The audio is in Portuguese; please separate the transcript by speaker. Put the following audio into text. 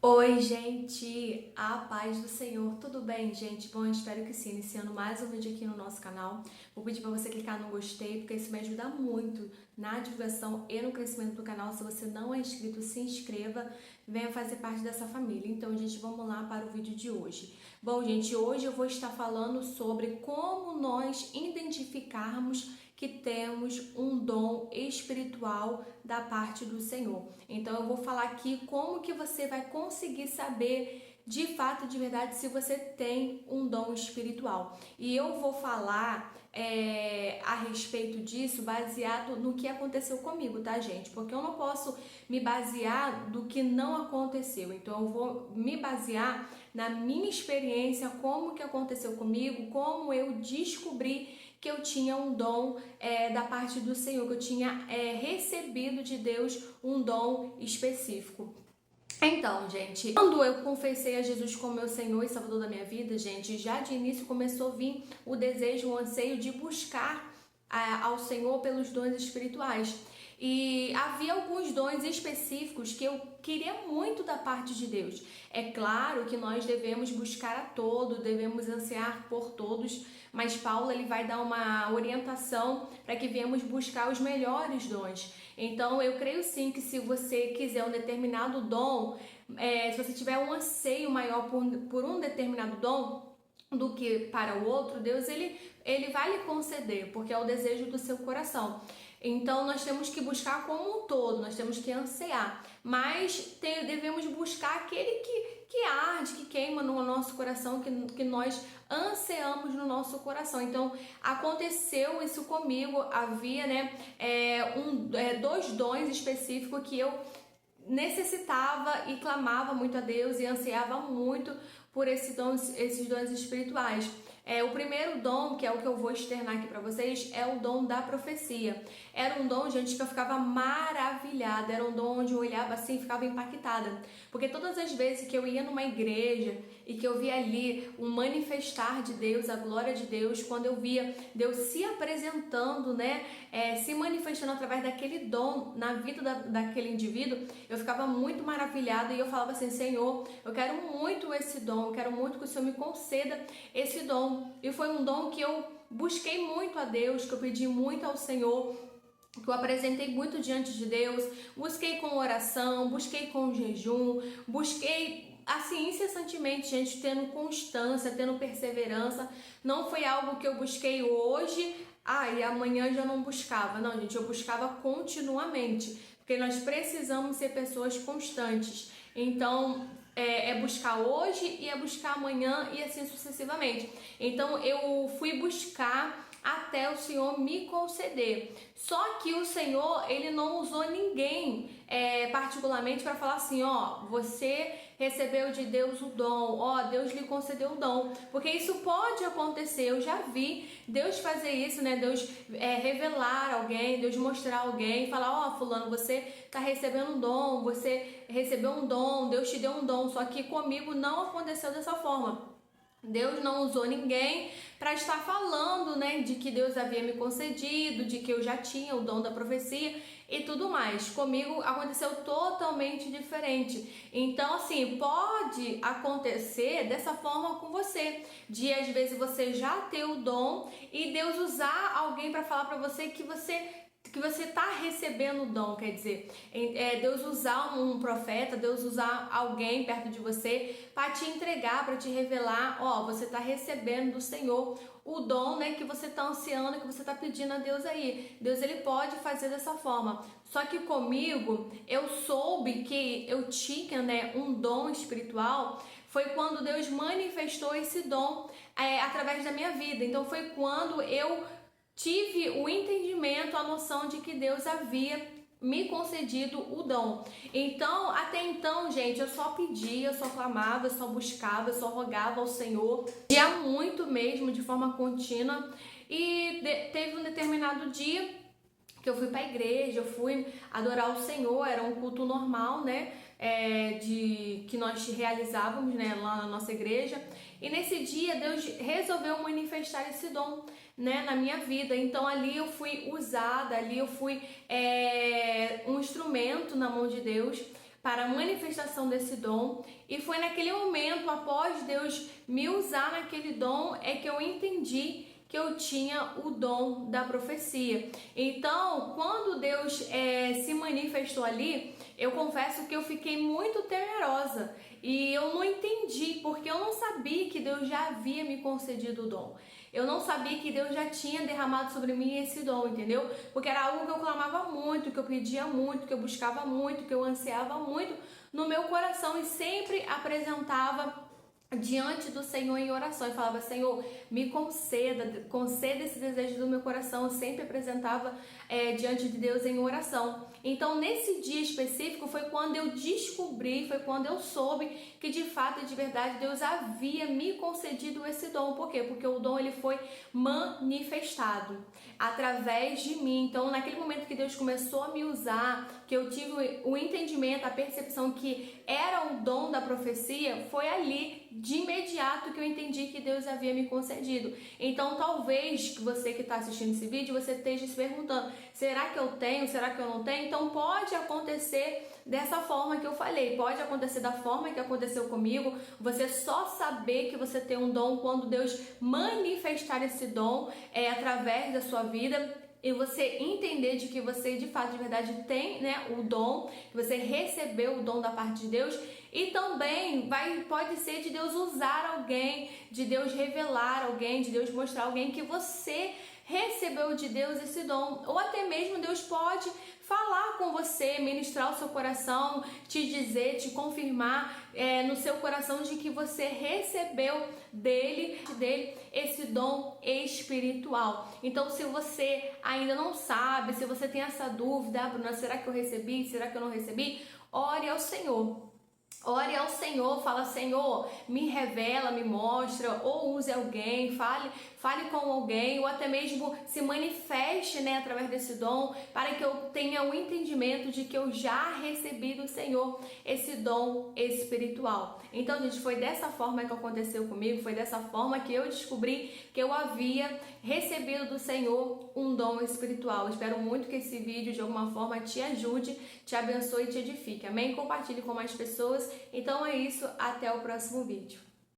Speaker 1: Oi, gente! A paz do Senhor, tudo bem, gente? Bom, eu espero que sim. Iniciando mais um vídeo aqui no nosso canal. Vou pedir para você clicar no gostei, porque isso me ajuda muito na divulgação e no crescimento do canal. Se você não é inscrito, se inscreva, venha fazer parte dessa família. Então, gente, vamos lá para o vídeo de hoje. Bom, gente, hoje eu vou estar falando sobre como nós identificarmos que temos um dom espiritual da parte do Senhor. Então eu vou falar aqui como que você vai conseguir saber de fato, de verdade, se você tem um dom espiritual. E eu vou falar a respeito disso baseado no que aconteceu comigo, tá, gente? Porque eu não posso me basear do que não aconteceu. Então eu vou me basear na minha experiência, como que aconteceu comigo, como eu descobri que eu tinha um dom da parte do Senhor, que eu tinha recebido de Deus um dom específico. Então, gente, quando eu confessei a Jesus como meu Senhor e Salvador da minha vida, gente, já de início começou a vir o desejo, o anseio de buscar ao Senhor pelos dons espirituais. E havia alguns dons específicos que eu queria muito da parte de Deus. É claro que nós devemos buscar a todo, devemos ansiar por todos, mas Paulo ele vai dar uma orientação para que venhamos buscar os melhores dons. Então eu creio sim que se você quiser um determinado dom, se você tiver um anseio maior por um determinado dom do que para o outro, Deus ele vai lhe conceder, porque é o desejo do seu coração. Então nós temos que buscar como um todo, nós temos que ansiar, mas devemos buscar aquele que arde, que queima no nosso coração, que nós ansiamos no nosso coração. Então aconteceu isso comigo, havia dois dons específicos que eu necessitava e clamava muito a Deus e ansiava muito por esses dons espirituais. O primeiro dom, que é o que eu vou externar aqui para vocês, é o dom da profecia. Era um dom, gente, que eu ficava maravilhada. Era um dom onde eu olhava assim e ficava impactada. Porque todas as vezes que eu ia numa igreja e que eu via ali um manifestar de Deus, a glória de Deus, quando eu via Deus se apresentando, se manifestando através daquele dom na vida daquele indivíduo, eu ficava muito maravilhada e eu falava assim: Senhor, eu quero muito esse dom, eu quero muito que o Senhor me conceda esse dom. E foi um dom que eu busquei muito a Deus, que eu pedi muito ao Senhor, que eu apresentei muito diante de Deus, busquei com oração, busquei com jejum, busquei assim incessantemente, gente, tendo constância, tendo perseverança. Não foi algo que eu busquei hoje, e amanhã já não buscava. Não, gente, eu buscava continuamente, porque nós precisamos ser pessoas constantes. Então, é buscar hoje e é buscar amanhã e assim sucessivamente. Então, eu fui buscar até o Senhor me conceder. Só que o Senhor, ele não usou ninguém particularmente para falar assim: você recebeu de Deus o dom, Deus lhe concedeu o dom, porque isso pode acontecer. Eu já vi Deus fazer isso, Deus revelar alguém, Deus mostrar alguém, falar: fulano, você está recebendo um dom, você recebeu um dom, Deus te deu um dom. Só que comigo não aconteceu dessa forma. Deus não usou ninguém para estar falando, de que Deus havia me concedido, de que eu já tinha o dom da profecia e tudo mais. Comigo aconteceu totalmente diferente. Então, assim, pode acontecer dessa forma com você, de às vezes você já ter o dom e Deus usar alguém para falar para você que você está recebendo o dom, quer dizer, Deus usar um profeta, Deus usar alguém perto de você para te entregar, para te revelar: você está recebendo do Senhor o dom, que você está ansiando, que você está pedindo a Deus aí. Deus, ele pode fazer dessa forma. Só que comigo, eu soube que eu tinha, um dom espiritual, foi quando Deus manifestou esse dom através da minha vida. Então foi quando eu tive o entendimento, a noção de que Deus havia me concedido o dom. Então, até então, gente, eu só pedia, eu só clamava, eu só buscava, eu só rogava ao Senhor, dia muito mesmo, de forma contínua. E teve um determinado dia que eu fui para a igreja, eu fui adorar o Senhor, era um culto normal, que nós realizávamos, lá na nossa igreja. E nesse dia Deus resolveu manifestar esse dom, na minha vida. Então ali eu fui usada, ali eu fui um instrumento na mão de Deus para a manifestação desse dom, e foi naquele momento, após Deus me usar naquele dom, é que eu entendi que eu tinha o dom da profecia. Então, quando Deus se manifestou ali, eu confesso que eu fiquei muito temerosa e eu não entendi, porque eu não sabia que Deus já havia me concedido o dom. Eu não sabia que Deus já tinha derramado sobre mim esse dom, entendeu? Porque era algo que eu clamava muito, que eu pedia muito, que eu buscava muito, que eu ansiava muito no meu coração e sempre apresentava diante do Senhor em oração e falava: Senhor, me conceda esse desejo do meu coração. Eu sempre apresentava diante de Deus em oração. Então, nesse dia específico foi quando eu descobri, foi quando eu soube que de fato e de verdade Deus havia me concedido esse dom. Por quê? Porque o dom ele foi manifestado através de mim. Então, naquele momento que Deus começou a me usar, que eu tive o entendimento, a percepção que era o dom da profecia, foi ali de imediato que eu entendi que Deus havia me concedido. Então, talvez você que está assistindo esse vídeo, você esteja se perguntando: será que eu tenho? Será que eu não tenho? Então, pode acontecer dessa forma que eu falei, pode acontecer da forma que aconteceu comigo, você só saber que você tem um dom quando Deus manifestar esse dom através da sua vida, e você entender de que você de fato, de verdade tem, né, o dom, que você recebeu o dom da parte de Deus. E também pode ser de Deus usar alguém, de Deus revelar alguém, de Deus mostrar alguém que você recebeu de Deus esse dom, ou até mesmo Deus pode falar com você, ministrar o seu coração, te dizer, te confirmar no seu coração de que você recebeu dele esse dom espiritual. Então, se você ainda não sabe, se você tem essa dúvida: Bruna, será que eu recebi? Será que eu não recebi? Ore ao Senhor. Ore ao Senhor, fala: Senhor, me revela, me mostra, ou use alguém, fale com alguém, ou até mesmo se manifeste, né, através desse dom, para que eu tenha o entendimento de que eu já recebi do Senhor esse dom espiritual. Então, gente, foi dessa forma que aconteceu comigo, foi dessa forma que eu descobri que eu havia recebido do Senhor um dom espiritual. Espero muito que esse vídeo de alguma forma te ajude, te abençoe e te edifique. Amém? Compartilhe com mais pessoas. Então é isso, até o próximo vídeo.